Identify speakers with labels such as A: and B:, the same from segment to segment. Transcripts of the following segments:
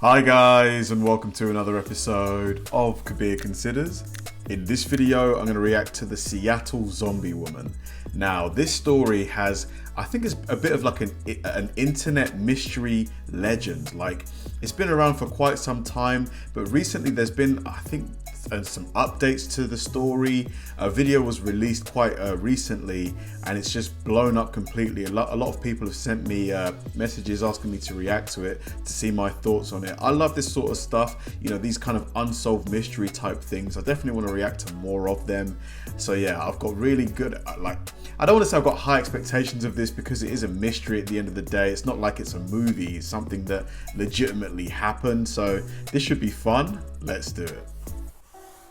A: Hi guys, and welcome to another episode of Kabir Considers. In this video, I'm going to react to the Seattle zombie woman. Now, this story has, I think it's a bit of like an internet mystery legend. Like, it's been around for quite some time, but recently there's been, I think, some updates to the story. A video was released quite recently and it's just blown up completely. A lot of people have sent me messages asking me to react to it, to see my thoughts on it. I love this sort of stuff, you know, these kind of unsolved mystery type things. I definitely want to react to more of them. So yeah, I've got really good, I don't want to say I've got high expectations of this because it is a mystery at the end of the day. It's not like it's a movie, it's something that legitimately happened. So this should be fun. Let's do it.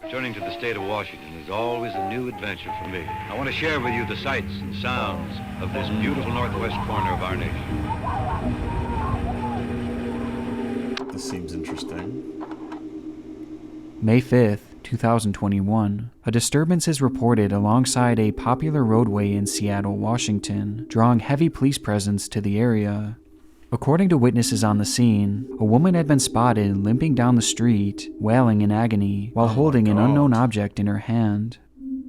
B: Returning to the state of Washington is always a new adventure for me. I want to share with you the sights and sounds of this beautiful northwest corner of our nation.
A: This seems interesting.
C: May 5th, 2021. A disturbance is reported alongside a popular roadway in Seattle, Washington, drawing heavy police presence to the area. According to witnesses on the scene, a woman had been spotted limping down the street, wailing in agony, while holding an unknown object in her hand.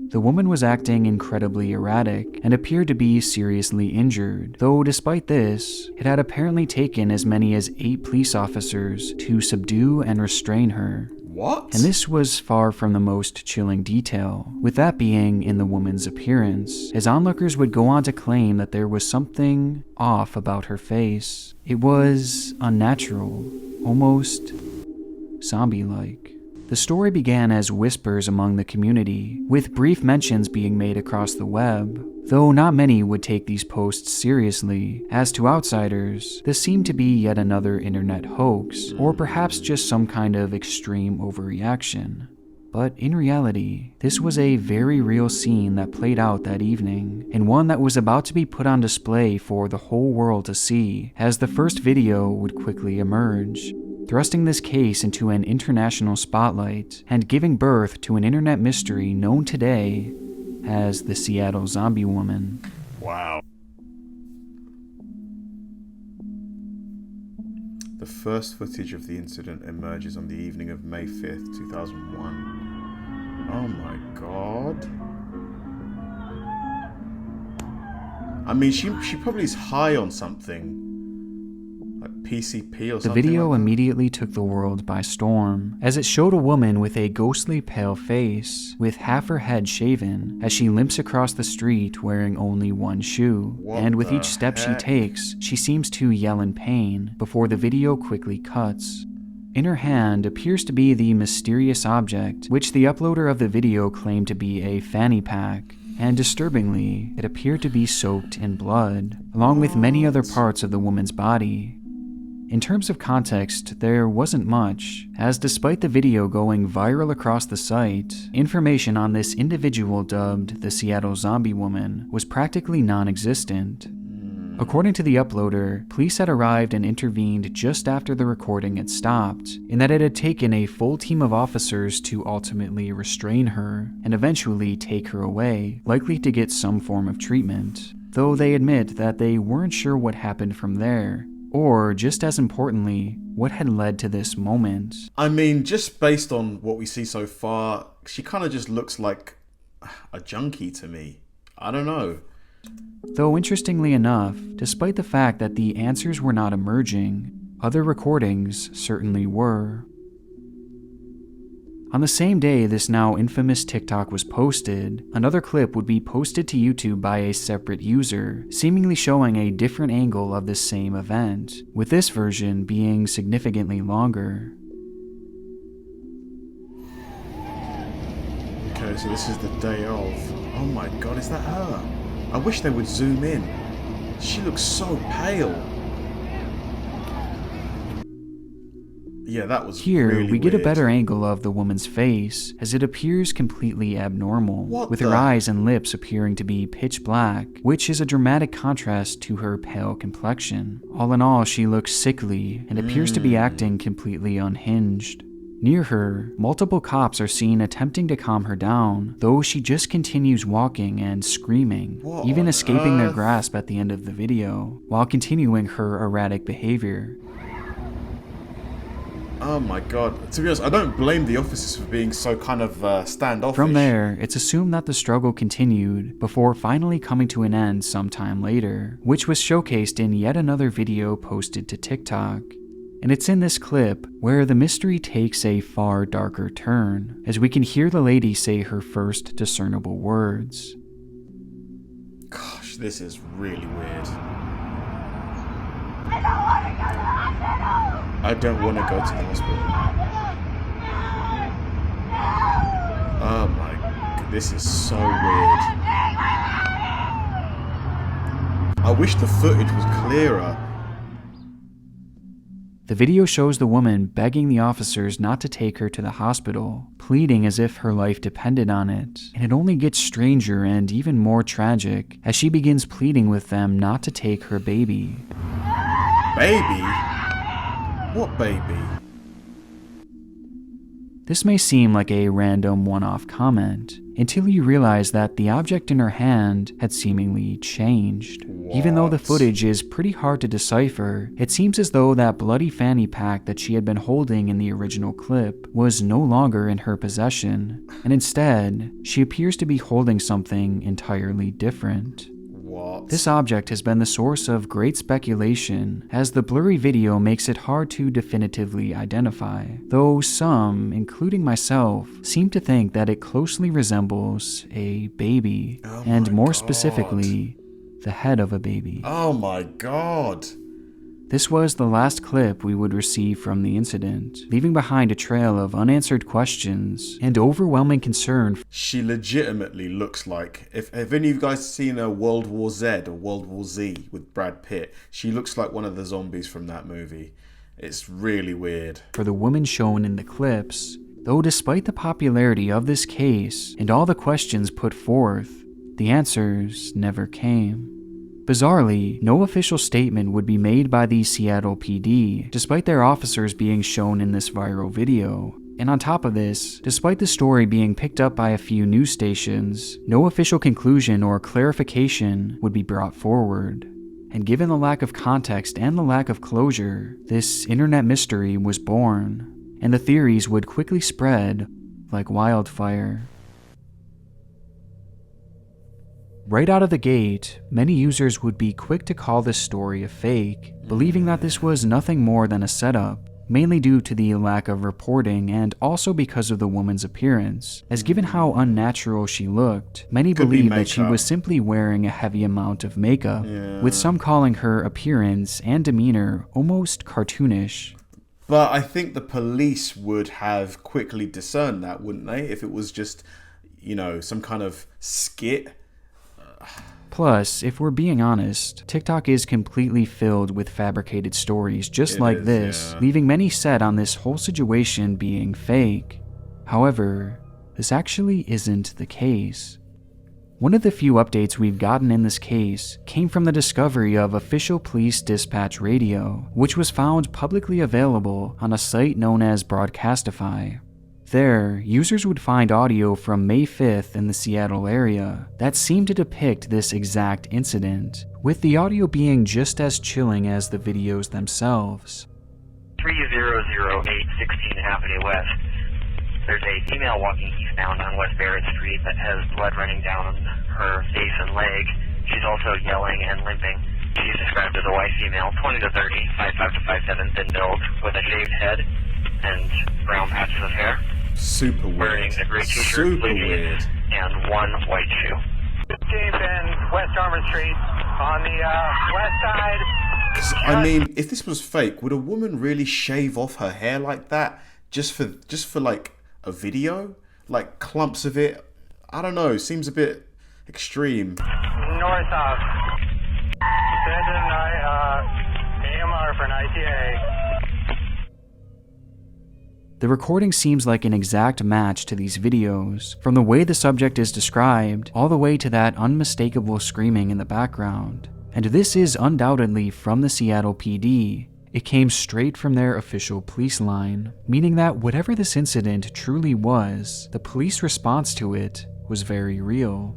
C: The woman was acting incredibly erratic and appeared to be seriously injured, though despite this, it had apparently taken as many as 8 police officers to subdue and restrain her.
A: What?
C: And this was far from the most chilling detail, with that being in the woman's appearance, as onlookers would go on to claim that there was something off about her face. It was unnatural, almost zombie-like. The story began as whispers among the community, with brief mentions being made across the web, though not many would take these posts seriously. As to outsiders, this seemed to be yet another internet hoax, or perhaps just some kind of extreme overreaction. But in reality, this was a very real scene that played out that evening, and one that was about to be put on display for the whole world to see, as the first video would quickly emerge, thrusting this case into an international spotlight and giving birth to an internet mystery known today as the Seattle zombie woman.
A: Wow. The first footage of the incident emerges on the evening of May 5th, 2001. Oh my god. I mean, she probably is high on something. Like PCP or something.
C: The video
A: like that.
C: immediately took the world by storm, as it showed a woman with a ghostly pale face, with half her head shaven, as she limps across the street wearing only one shoe. And with each step she takes, she seems to yell in pain, before the video quickly cuts. In her hand appears to be the mysterious object, which the uploader of the video claimed to be a fanny pack. And disturbingly, it appeared to be soaked in blood, along with many other parts of the woman's body. In terms of context, there wasn't much, as despite the video going viral across the site, information on this individual dubbed the Seattle zombie woman was practically non-existent. According to the uploader, police had arrived and intervened just after the recording had stopped, in that it had taken a full team of officers to ultimately restrain her and eventually take her away, likely to get some form of treatment, though they admit that they weren't sure what happened from there, or, just as importantly, what had led to this moment.
A: I mean, just based on what we see so far, she kind of just looks like a junkie to me. I don't know.
C: Though interestingly enough, despite the fact that the answers were not emerging, other recordings certainly were. On the same day this now infamous TikTok was posted, another clip would be posted to YouTube by a separate user, seemingly showing a different angle of the same event, with this version being significantly longer.
A: Okay, so this is the day of. Oh my god, is that her? I wish they would zoom in. She looks so pale. Yeah, that was
C: Here,
A: really
C: we get a
A: weird.
C: better angle of the woman's face, as it appears completely abnormal, with her
A: the-
C: eyes and lips appearing to be pitch black, which is a dramatic contrast to her pale complexion. All in all, she looks sickly, and appears to be acting completely unhinged. Near her, multiple cops are seen attempting to calm her down, though she just continues walking and screaming, even escaping their grasp at the end of the video, while continuing her erratic behavior.
A: Oh my god. To be honest, I don't blame the officers for being so kind of standoffish.
C: From there, it's assumed that the struggle continued before finally coming to an end sometime later, which was showcased in yet another video posted to TikTok. And it's in this clip where the mystery takes a far darker turn, as we can hear the lady say her first discernible words.
A: Gosh, this is really weird. I don't want to go to the hospital. Oh my god, this is so weird. I wish the footage was clearer.
C: The video shows the woman begging the officers not to take her to the hospital, pleading as if her life depended on it, and it only gets stranger and even more tragic as she begins pleading with them not to take her baby.
A: Baby? What baby?
C: This may seem like a random one-off comment, until you realize that the object in her hand had seemingly changed.
A: What?
C: Even though the footage is pretty hard to decipher, it seems as though that bloody fanny pack that she had been holding in the original clip was no longer in her possession, and instead, she appears to be holding something entirely different.
A: What?
C: This object has been the source of great speculation, as the blurry video makes it hard to definitively identify, though some, including myself, seem to think that it closely resembles a baby, and more specifically, the head of a baby.
A: Oh my god.
C: This was the last clip we would receive from the incident, leaving behind a trail of unanswered questions and overwhelming concern.
A: She legitimately looks like, if any of you guys seen a World War Z or World War Z with Brad Pitt, she looks like one of the zombies from that movie. It's really weird.
C: For the woman shown in the clips, though despite the popularity of this case and all the questions put forth, the answers never came. Bizarrely, no official statement would be made by the Seattle PD, despite their officers being shown in this viral video. And on top of this, despite the story being picked up by a few news stations, no official conclusion or clarification would be brought forward. And given the lack of context and the lack of closure, this internet mystery was born, and the theories would quickly spread like wildfire. Right out of the gate, many users would be quick to call this story a fake, believing that this was nothing more than a setup, mainly due to the lack of reporting and also because of the woman's appearance, as given how unnatural she looked, many believed that she was simply wearing a heavy amount of makeup, with some calling her appearance and demeanor almost cartoonish.
A: But I think the police would have quickly discerned that, wouldn't they? If it was just, you know, some kind of skit.
C: Plus, if we're being honest, TikTok is completely filled with fabricated stories just like this, leaving many set on this whole situation being fake. However, this actually isn't the case. One of the few updates we've gotten in this case came from the discovery of official police dispatch radio, which was found publicly available on a site known as Broadcastify. There, users would find audio from May 5th in the Seattle area that seemed to depict this exact incident, with the audio being just as chilling as the videos themselves.
D: 3008 16th Avenue West. There's a female walking eastbound on West Barrett Street that has blood running down her face and leg. She's also yelling and limping. She's described as a white female, 20 to 30, 5'5 to 5'7", thin build, with a shaved head and brown patches of hair.
A: Super weird.
D: Wearing a gray t-shirt, blue jeans, and one white shoe.
E: 15th and West Armour Street on the west side.
A: I mean, if this was fake, would a woman really shave off her hair like that just for like a video? Like clumps of it? I don't know. Seems a bit extreme.
E: North of AMR for an ITA.
C: The recording seems like an exact match to these videos, from the way the subject is described, all the way to that unmistakable screaming in the background. And this is undoubtedly from the Seattle PD. It came straight from their official police line, meaning that whatever this incident truly was, the police response to it was very real.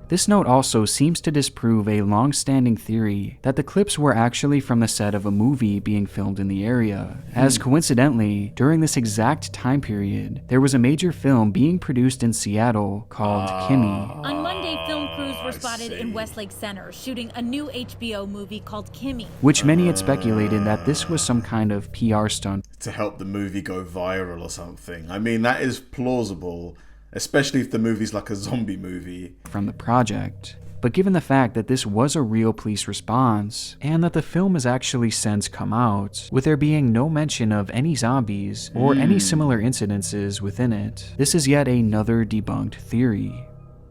C: This note also seems to disprove a long-standing theory that the clips were actually from the set of a movie being filmed in the area, as coincidentally, during this exact time period, there was a major film being produced in Seattle called Kimmy.
F: On Monday, film crews were spotted in Westlake Center shooting a new HBO movie called Kimmy,
C: Which many had speculated that this was some kind of PR stunt
A: to help the movie go viral or something. I mean, that is plausible, especially if the movie's like a zombie movie.
C: from the project. But given the fact that this was a real police response, and that the film has actually since come out, with there being no mention of any zombies or any similar incidences within it, this is yet another debunked theory.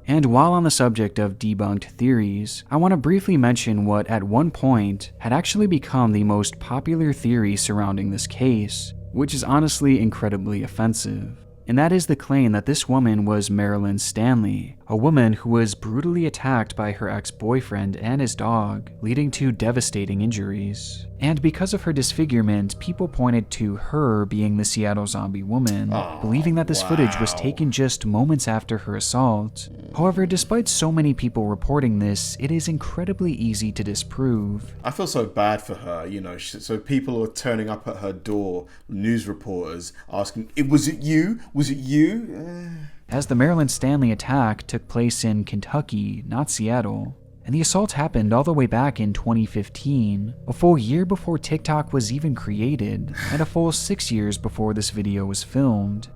C: And while on the subject of debunked theories, I want to briefly mention what at one point had actually become the most popular theory surrounding this case, which is honestly incredibly offensive. And that is the claim that this woman was Marilyn Stanley, a woman who was brutally attacked by her ex-boyfriend and his dog, leading to devastating injuries. And because of her disfigurement, people pointed to her being the Seattle zombie woman, believing that this footage was taken just moments after her assault. However, despite so many people reporting this, it is incredibly easy to disprove.
A: I feel so bad for her, you know, so people are turning up at her door, news reporters, asking, was it you? Was it you?
C: As the Marilyn Stanley attack took place in Kentucky, not Seattle, and the assault happened all the way back in 2015, a full year before TikTok was even created, and a full 6 years before this video was filmed.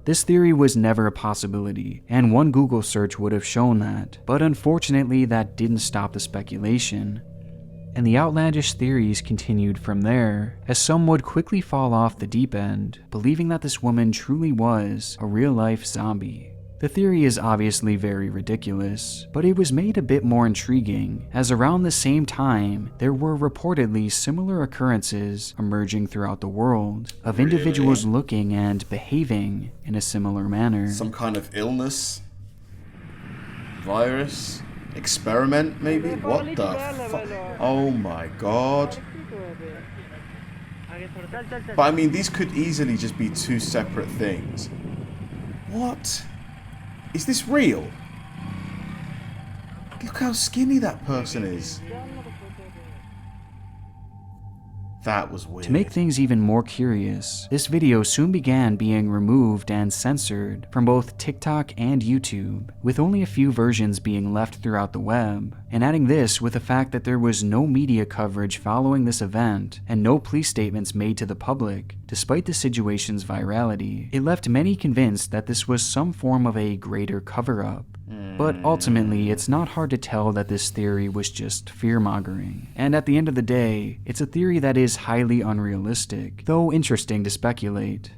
C: This theory was never a possibility, and one Google search would have shown that, but unfortunately that didn't stop the speculation. And the outlandish theories continued from there, as some would quickly fall off the deep end, believing that this woman truly was a real-life zombie. The theory is obviously very ridiculous, but it was made a bit more intriguing, as around the same time, there were reportedly similar occurrences emerging throughout the world, of individuals looking and behaving in a similar manner.
A: Some kind of illness? Virus? Experiment, maybe? What the fuck? Oh my god. But I mean, these could easily just be two separate things. What? Is this real? Look how skinny that person is. That was weird.
C: To make things even more curious, this video soon began being removed and censored from both TikTok and YouTube, with only a few versions being left throughout the web. And adding this with the fact that there was no media coverage following this event and no police statements made to the public, despite the situation's virality, it left many convinced that this was some form of a greater cover-up. But ultimately, it's not hard to tell that this theory was just fear-mongering. And at the end of the day, it's a theory that is highly unrealistic, though interesting to speculate.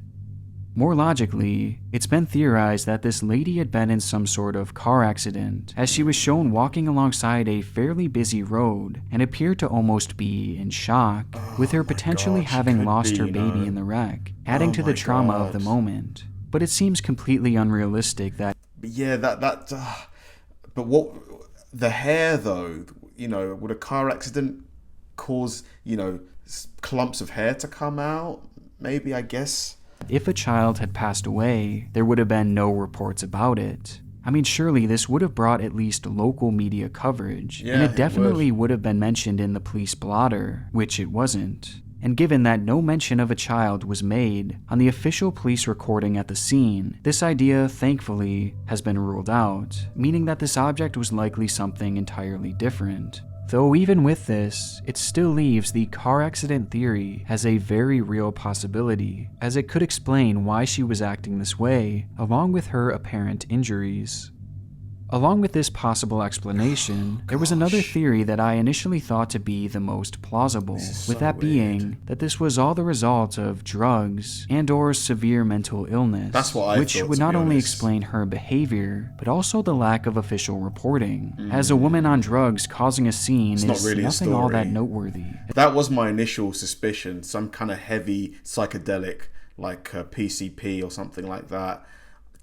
C: More logically, it's been theorized that this lady had been in some sort of car accident, as she was shown walking alongside a fairly busy road and appeared to almost be in shock, with her potentially having lost her baby in the wreck, adding to the trauma of the moment. But it seems completely unrealistic that
A: yeah, but what, the hair though, you know, would a car accident cause, you know, clumps of hair to come out? Maybe, I guess.
C: If a child had passed away, there would have been no reports about it. I mean, surely this would have brought at least local media coverage, and it definitely would have been mentioned in the police blotter, which it wasn't. And given that no mention of a child was made on the official police recording at the scene, this idea, thankfully, has been ruled out, meaning that this object was likely something entirely different. Though even with this, it still leaves the car accident theory as a very real possibility, as it could explain why she was acting this way, along with her apparent injuries. Along with this possible explanation, there was another theory that I initially thought to be the most plausible, with that being that this was all the result of drugs and or severe mental illness,
A: That's what I
C: which
A: thought,
C: would
A: to
C: not
A: be
C: only
A: honest.
C: explain her behavior, but also the lack of official reporting, as a woman on drugs causing a scene
A: It's
C: is
A: not really a
C: nothing all that
A: story.
C: noteworthy.
A: That was my initial suspicion. Some kind of heavy psychedelic, like PCP or something like that.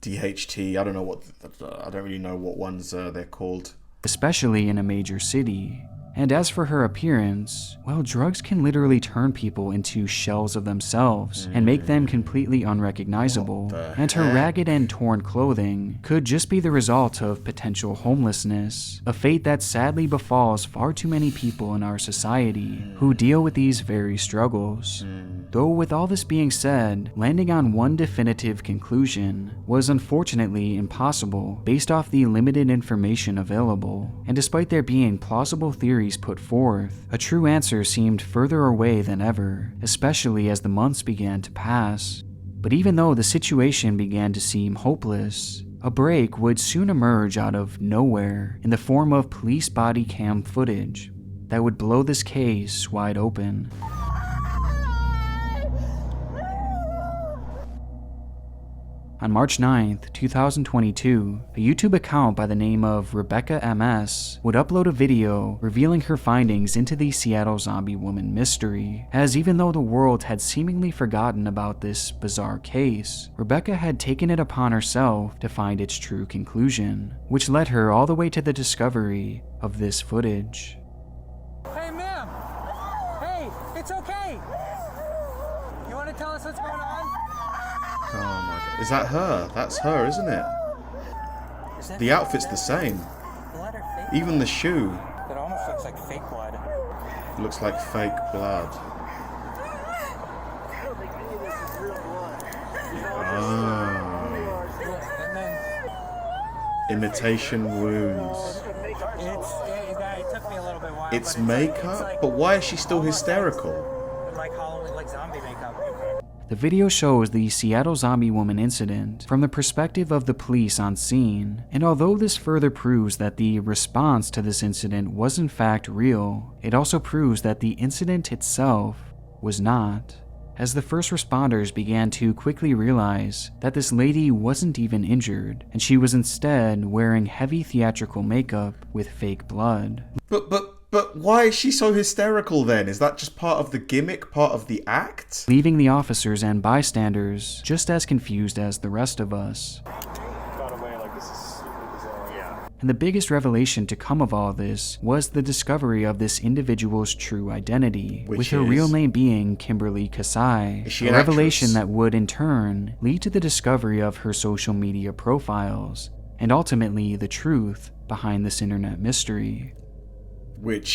A: DHT, I don't really know what ones they're called.
C: Especially in a major city. And as for her appearance, well, drugs can literally turn people into shells of themselves and make them completely unrecognizable. And her ragged and torn clothing could just be the result of potential homelessness, a fate that sadly befalls far too many people in our society who deal with these very struggles. Though with all this being said, landing on one definitive conclusion was unfortunately impossible based off the limited information available, and despite there being plausible theories put forth, a true answer seemed further away than ever, especially as the months began to pass. But even though the situation began to seem hopeless, a break would soon emerge out of nowhere in the form of police body cam footage that would blow this case wide open. On March 9th, 2022, a YouTube account by the name of Rebecca MS would upload a video revealing her findings into the Seattle zombie woman mystery, as even though the world had seemingly forgotten about this bizarre case, Rebecca had taken it upon herself to find its true conclusion, which led her all the way to the discovery of this footage.
E: Hey, ma'am! Hey, it's okay! You want to tell us what's going on?
A: Oh my god. Is that her? That's her, isn't it? The outfit's the same.
E: Blood or fake?
A: Even the shoe.
E: It almost looks like fake blood.
A: Looks like fake blood.
E: And then
A: Imitation wounds.
E: it took me a little bit while.
A: It's
E: but
A: makeup? But why is she still hysterical?
E: like Halloween, like zombie makeup.
C: The video shows the Seattle zombie woman incident from the perspective of the police on scene, and although this further proves that the response to this incident was in fact real, it also proves that the incident itself was not, as the first responders began to quickly realize that this lady wasn't even injured, and she was instead wearing heavy theatrical makeup with fake blood.
A: But why is she so hysterical then? Is that just part of the gimmick, part of the act?
C: Leaving the officers and bystanders just as confused as the rest of us. And the biggest revelation to come of all this was the discovery of this individual's true identity, with her real name being Kimberly Kasai, a revelation that would in turn lead to the discovery of her social media profiles, and ultimately the truth behind this internet mystery.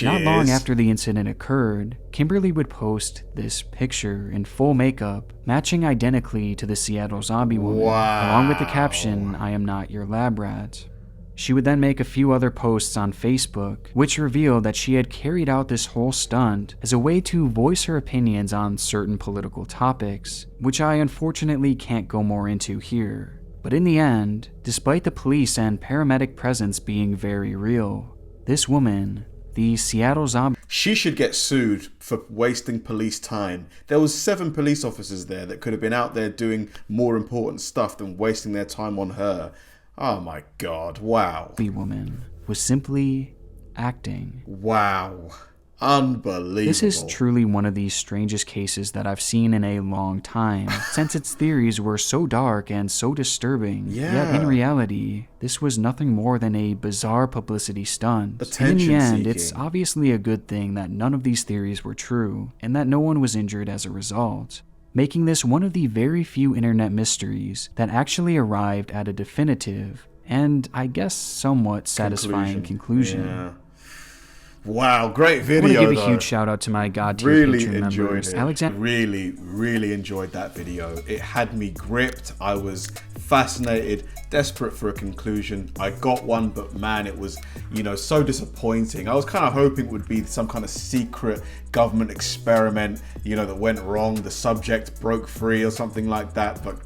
C: Not long after the incident occurred, Kimberly would post this picture in full makeup, matching identically to the Seattle zombie woman, along with the caption, "I am not your lab rat." She would then make a few other posts on Facebook, which revealed that she had carried out this whole stunt as a way to voice her opinions on certain political topics, which I unfortunately can't go more into here. But in the end, despite the police and paramedic presence being very real, this woman, the Seattle zombie...
A: She should get sued for wasting police time. There was 7 police officers there that could have been out there doing more important stuff than wasting their time on her. Oh my god, wow.
C: The woman was simply acting.
A: Wow. Unbelievable.
C: This is truly one of the strangest cases that I've seen in a long time, since its theories were so dark and so disturbing. Yet in reality, this was nothing more than a bizarre publicity stunt. And in the end, it's obviously a good thing that none of these theories were true, and that no one was injured as a result, making this one of the very few internet mysteries that actually arrived at a definitive, and I guess somewhat satisfying conclusion.
A: Yeah. Wow, great video.
C: I want to give a huge shout out to my God tier patron members.
A: Really enjoyed that video. It had me gripped. I was fascinated, desperate for a conclusion. I got one, but man, it was, so disappointing. I was kind of hoping it would be some kind of secret government experiment, that went wrong. The subject broke free or something like that, but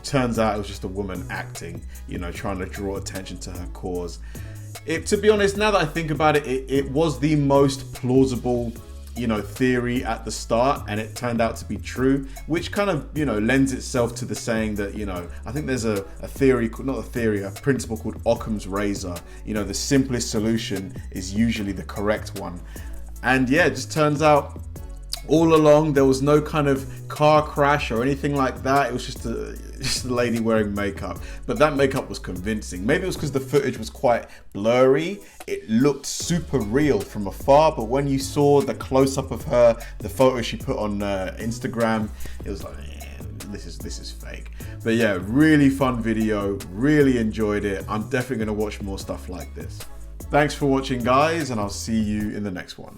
A: turns out it was just a woman acting, trying to draw attention to her cause. To be honest, now that I think about it, it was the most plausible, theory at the start, and it turned out to be true, which kind of, lends itself to the saying that, I think there's a principle called Occam's razor. The simplest solution is usually the correct one. And yeah, it just turns out All along, there was no kind of car crash or anything like that. It was just a lady wearing makeup. But that makeup was convincing. Maybe it was because the footage was quite blurry. It looked super real from afar. But when you saw the close-up of her, the photo she put on Instagram, it was like, this is fake. But yeah, really fun video. Really enjoyed it. I'm definitely going to watch more stuff like this. Thanks for watching, guys, and I'll see you in the next one.